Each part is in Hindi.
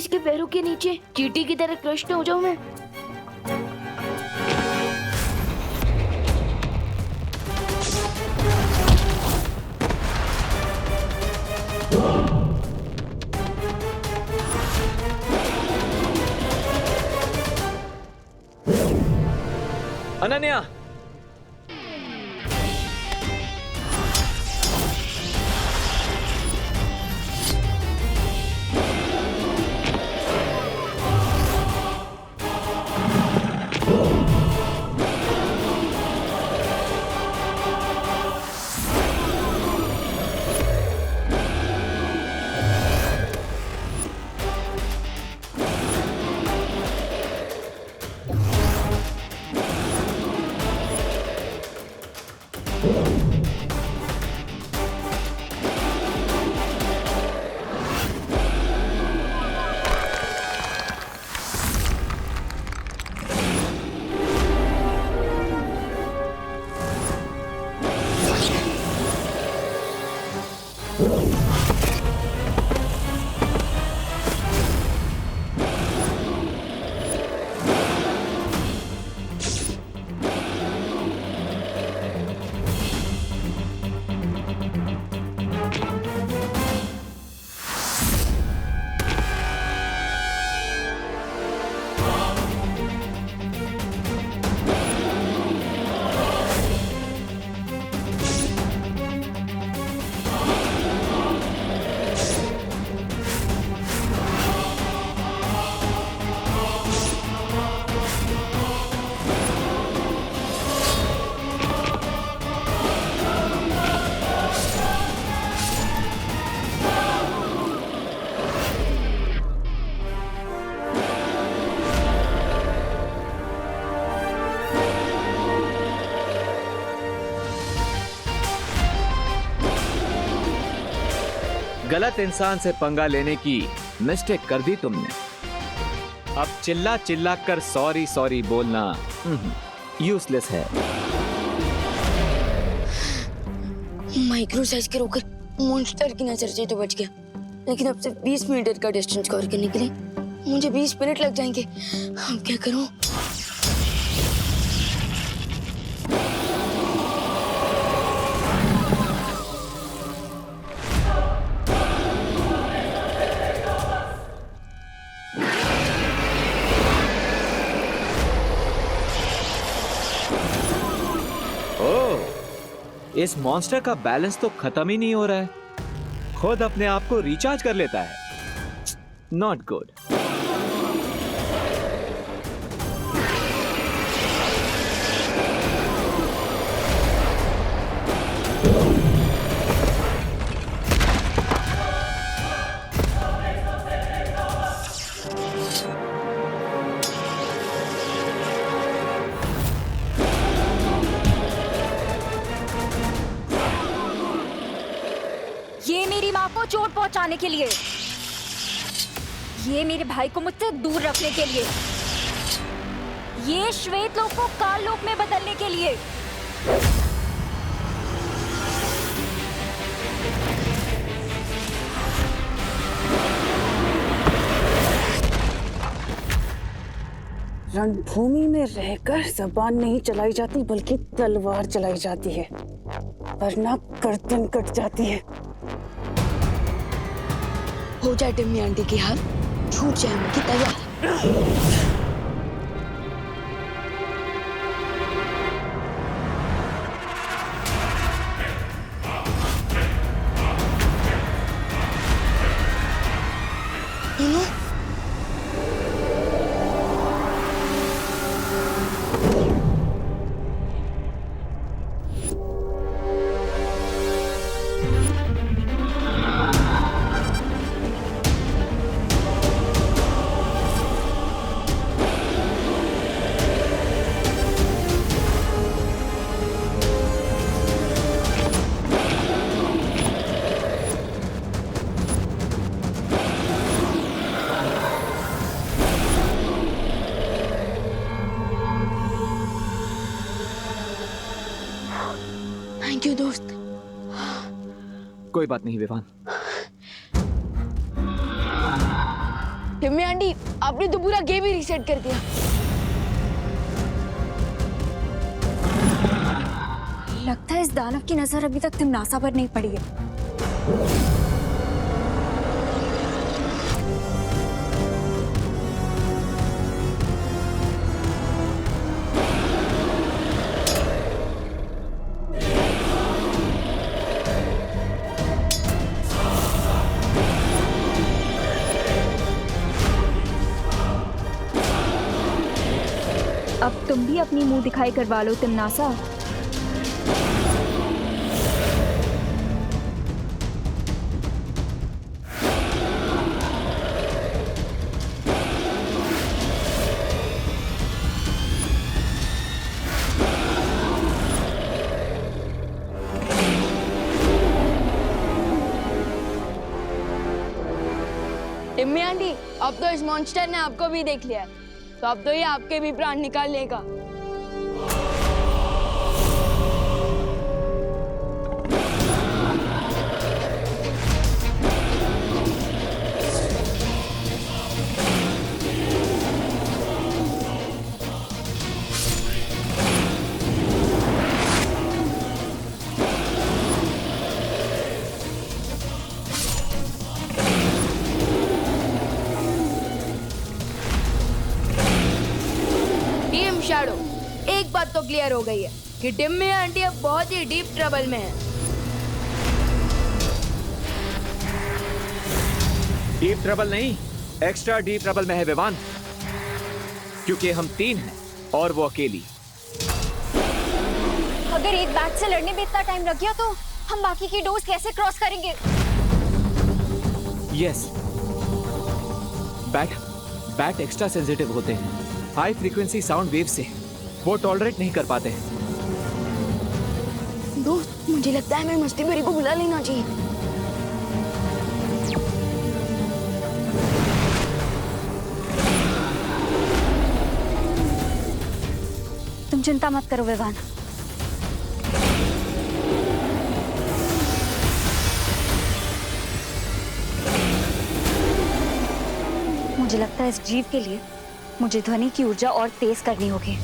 इसके पैरों के नीचे चींटी की तरह क्रश हो जाऊं मैं। अनन्या, गलत इंसान से पंगा लेने की मिस्टेक कर दी तुमने। अब चिल्ला चिल्ला कर सॉरी सॉरी बोलना यूजलेस है। माइक्रो साइज के रोकर मॉन्स्टर की नजर से तो बच गया, लेकिन अब सिर्फ 20 मीटर का डिस्टेंस कवर करने के लिए मुझे 20 मिनट लग जाएंगे। अब क्या करूं? इस मॉन्स्टर का बैलेंस तो खत्म ही नहीं हो रहा है, खुद अपने आप को रिचार्ज कर लेता है। Not good. ये मेरी माँ को चोट पहुंचाने के लिए, ये मेरे भाई को मुझसे दूर रखने के लिए, ये श्वेत लोक को काल लोक में बदलने के लिए। रणभूमि में रहकर जबान नहीं चलाई जाती बल्कि तलवार चलाई जाती है, वरना गर्दन कट जाती है। हो जाए टिम्मी आंटी की हार, छूट जाए उनकी तैयार। थैंक यू दोस्त। कोई बात नहीं विवान। टिम्मी आंटी, आपने तो पूरा गेम ही रीसेट कर दिया। लगता है इस दानव की नजर अभी तक तिमनासा पर नहीं पड़ी है। अब तुम भी अपनी मुंह दिखाई करवा लो तिमनासा। टिम्मी आंटी, अब तो इस मॉन्स्टर ने आपको भी देख लिया है, तो अब तो ये आपके भी प्राण निकाल लेगा। शैडो, एक बात तो क्लियर हो गई है कि टिम्मी आंटी अब बहुत ही डीप ट्रबल में है। डीप ट्रबल नहीं, एक्स्ट्रा डीप ट्रबल में है विवान, क्योंकि हम 3 हैं और वो अकेली। अगर एक बैट से लड़ने में इतना टाइम लग गया तो हम बाकी की डोर्स कैसे क्रॉस करेंगे? यस, बैट एक्स्ट्रा सेंसिटिव होते हैं। हाई फ्रीक्वेंसी साउंड वेव से वो टॉलरेट नहीं कर पाते हैं। दोस्त, मुझे लगता है हमें मस्ती भरी को बुला लेना चाहिए। तुम चिंता मत करो विवान, मुझे लगता है इस जीव के लिए मुझे ध्वनि की ऊर्जा और तेज करनी होगी।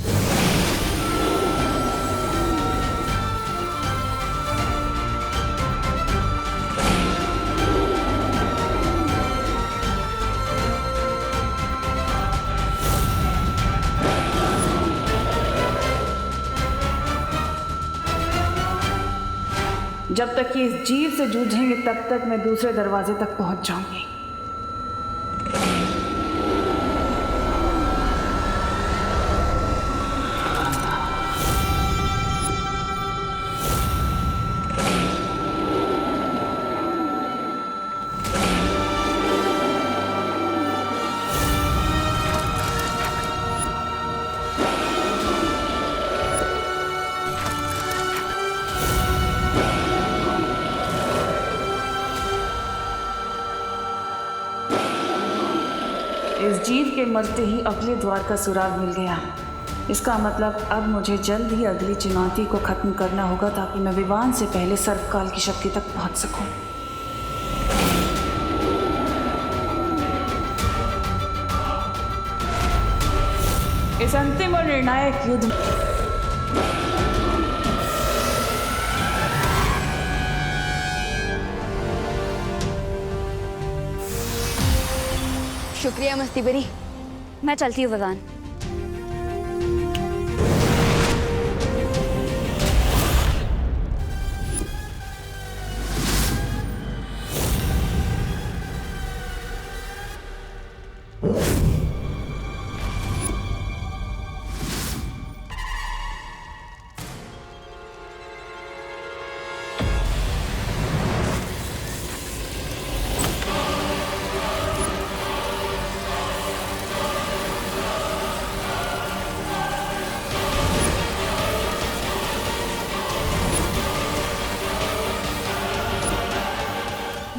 जब तक ये इस जीव से जूझेंगे तब तक मैं दूसरे दरवाजे तक पहुंच जाऊंगी। इस जीव के मरते ही अगले द्वार का सुराग मिल गया। इसका मतलब अब मुझे जल्द ही अगली चुनौती को खत्म करना होगा ताकि मैं विवान से पहले सर्वकाल की शक्ति तक पहुंच सकूं। इस अंतिम और निर्णायक युद्ध शुक्रिया मस्ती भरी। मैं चलती हूँ विवान।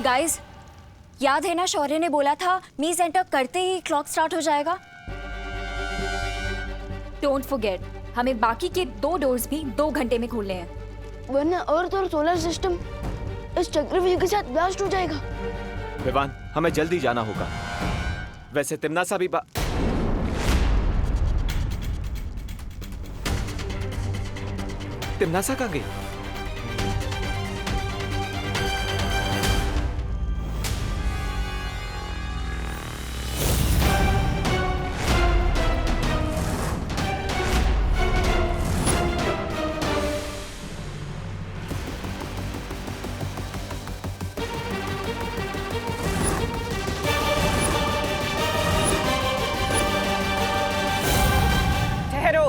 गाइस, याद है ना शौर्य ने बोला था मीज एंटर करते ही क्लॉक स्टार्ट हो जाएगा। डोंट फॉरगेट, हमें बाकी के 2 डोर्स भी 2 घंटे में खोलने हैं, वरना अर्थ और सोलर सिस्टम इस चक्रव्यूह के साथ ब्लास्ट हो जाएगा। विवान, हमें जल्दी जाना होगा। वैसे तिमनासा भी तिमनासा कहाँ गई? ठहरो।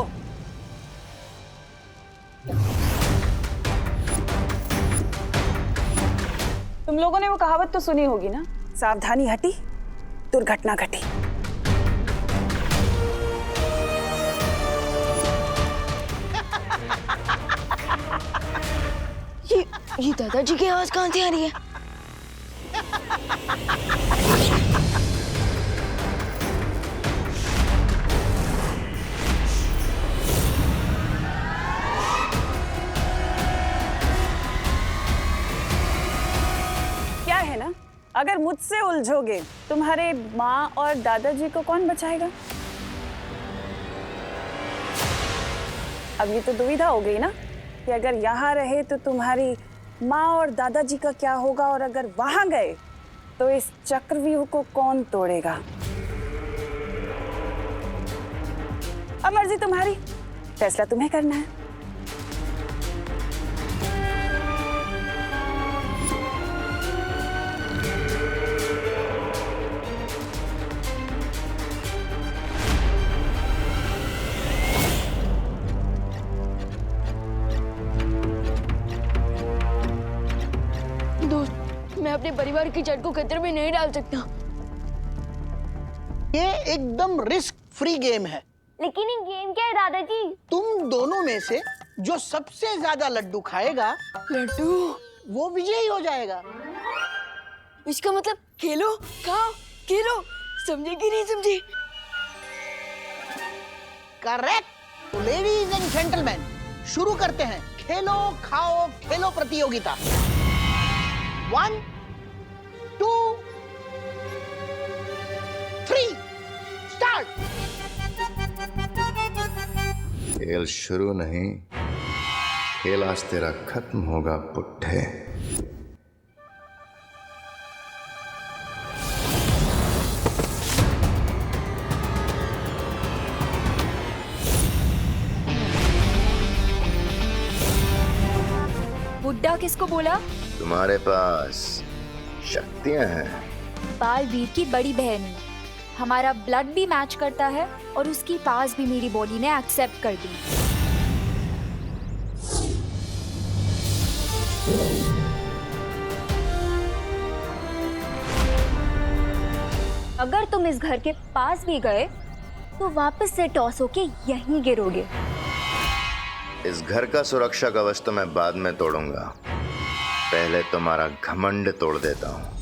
तुम लोगों ने वो कहावत तो सुनी होगी ना, सावधानी हटी दुर्घटना घटी। ये दादाजी की आवाज कहाँ से आ रही है? क्या है ना, अगर मुझसे उलझोगे तुम्हारे माँ और दादाजी को कौन बचाएगा? अब ये तो दुविधा हो गई ना कि अगर यहाँ रहे तो तुम्हारी माँ और दादाजी का क्या होगा, और अगर वहां गए तो इस चक्रव्यूह को कौन तोड़ेगा? अब मर्जी तुम्हारी, फैसला तुम्हें करना है। मैं अपने परिवार की जड़ को खतरे में नहीं डाल सकता। ये एकदम रिस्क फ्री गेम है। लेकिन ये गेम क्या है दादाजी? तुम दोनों में से जो सबसे ज्यादा लड्डू खाएगा, लड्डू, वो विजयी हो जाएगा। इसका मतलब खेलो खाओ खेलो, समझे कि नहीं समझे? करेक्ट। तो लेडीज एंड जेंटलमैन, शुरू करते हैं खेलो खाओ खेलो प्रतियोगिता। 1 2 3 स्टार्ट। खेल शुरू नहीं, खेल आज तेरा खत्म होगा पुट्ठे। बुड्ढा किसको बोला? तुम्हारे पास शक्तियां हैं। बालवीर की बड़ी बहन, हमारा ब्लड भी मैच करता है और उसकी पास भी मेरी बॉडी ने एक्सेप्ट कर दी। अगर तुम इस घर के पास भी गए तो वापस से टॉस होके यहीं गिरोगे। इस घर का सुरक्षा कवच तो मैं बाद में तोड़ूंगा, पहले तुम्हारा घमंड तोड़ देता हूं।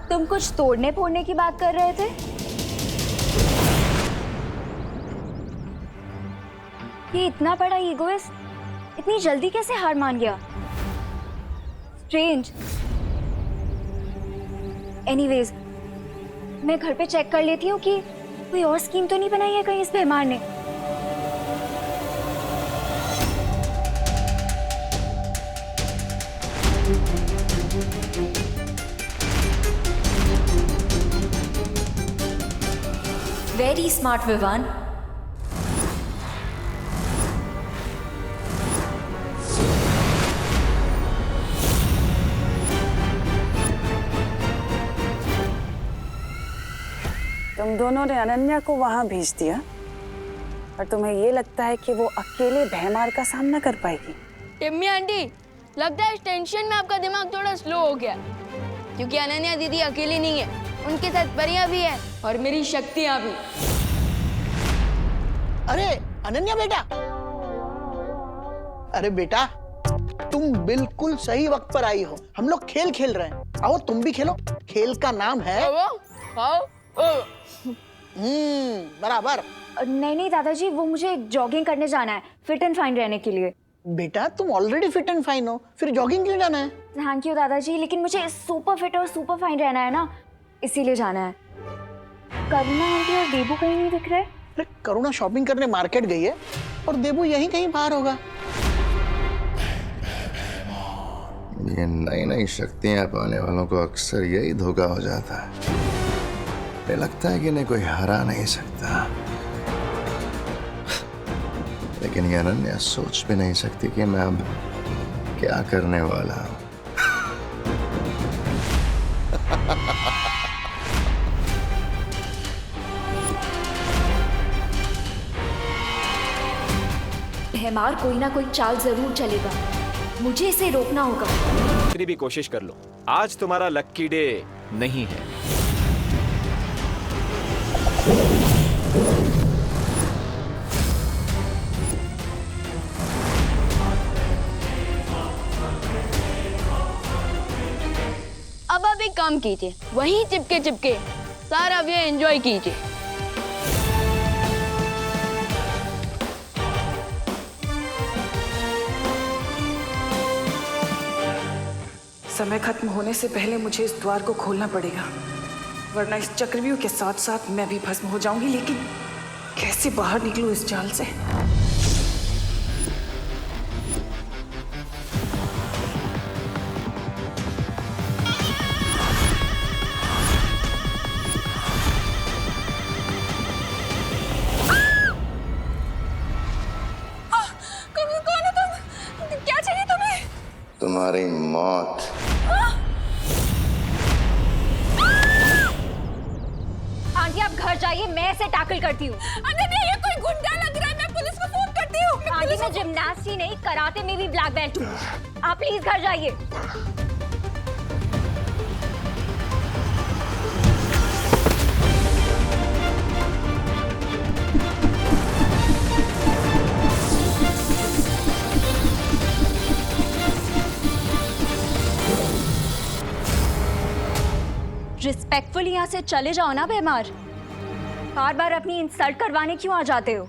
तुम कुछ तोड़ने फोड़ने की बात कर रहे थे? ये इतना बड़ा ईगोइस्ट इतनी जल्दी कैसे हार मान गया? स्ट्रेंज। एनीवेज, मैं घर पे चेक कर लेती हूँ कि कोई और स्कीम तो नहीं बनाई है कहीं इस बेईमान ने। Very smart Vivaan. तुम दोनों ने अनन्या को वहां भेज दिया और तुम्हें ये लगता है कि वो अकेले भैमार का सामना कर पाएगी? टिम्मी आंटी, लगता है इस टेंशन में आपका दिमाग थोड़ा स्लो हो गया, क्योंकि अनन्या दीदी अकेली नहीं है, उनके साथ परियां भी है और मेरी शक्तियां भी। अरे अनन्या बेटा, अरे बेटा तुम बिल्कुल सही वक्त पर आई हो। हम लोग खेल खेल रहे हैं। आओ तुम भी खेलो, खेल का नाम है बराबर। नहीं नहीं दादाजी, वो मुझे जॉगिंग करने जाना है, फिट एंड फाइन रहने के लिए। बेटा तुम ऑलरेडी फिट एंड फाइन हो, फिर जॉगिंग क्यों जाना है? थैंक यू दादाजी, लेकिन मुझे सुपर फिट और सुपर फाइन रहना है ना, इसीलिए जाना है। करुणा आंटी और देबू कहीं नहीं दिख रहे। अरे करुणा शॉपिंग करने मार्केट गई है और देबू यहीं कहीं बाहर होगा। ये नई नई शक्तियां पाने वालों को अक्सर यही धोखा हो जाता है। मुझे लगता है कि इन्हें कोई हरा नहीं सकता, लेकिन ये अनन्या सोच भी नहीं सकती कि मैं अब क्या करने वाला हूं। भैमार कोई ना कोई चाल जरूर चलेगा, मुझे इसे रोकना होगा। कितनी भी कोशिश कर लो, आज तुम्हारा लक्की डे नहीं है। अब आप एक काम कीजिए, वहीं चिपके चिपके सारा वे एंजॉय कीजिए। समय खत्म होने से पहले मुझे इस द्वार को खोलना पड़ेगा, वरना इस चक्रव्यूह के साथ साथ मैं भी भस्म हो जाऊंगी। लेकिन कैसे बाहर निकलूं इस जाल से? कौन है तुम? क्या चाहिए तुम्हें? तुम्हारी मौत। आंटी आप घर जाइए, मैं इसे टैकल करती हूँ। ये कोई गुंडा लग रहा है, मैं पुलिस को फोन करती हूँ। आंटी मैं जिम्नास्टी नहीं, कराटे में भी ब्लैक बेल्ट हूँ। आप प्लीज घर जाइए। रिस्पेक्टफुल यहाँ से चले जाओ ना भैमार, बार बार अपनी इंसल्ट करवाने क्यों आ जाते हो?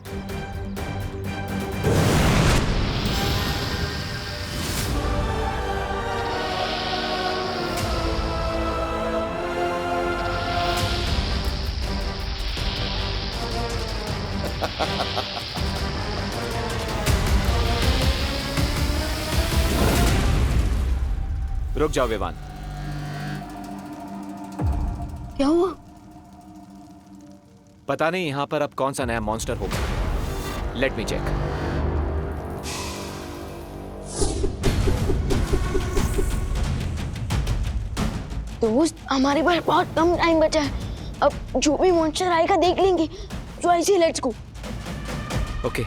रुक जाओ विवान। क्या हुआ? पता नहीं यहां पर अब कौन सा नया मॉन्स्टर होगा। Let me check. दोस्त हमारे पास बहुत कम टाइम बचा है, अब जो भी मॉन्स्टर आएगा देख लेंगे। तो ऐसे लेट्स गो। ओके।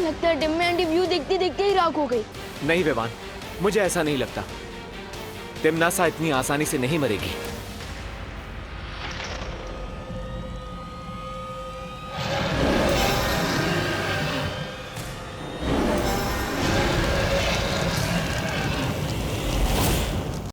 लगता है डिम्मी आंटी व्यू देखते देखते ही राख हो गई। नहीं विवान, मुझे ऐसा नहीं लगता। तिमनासा इतनी आसानी से नहीं मरेगी।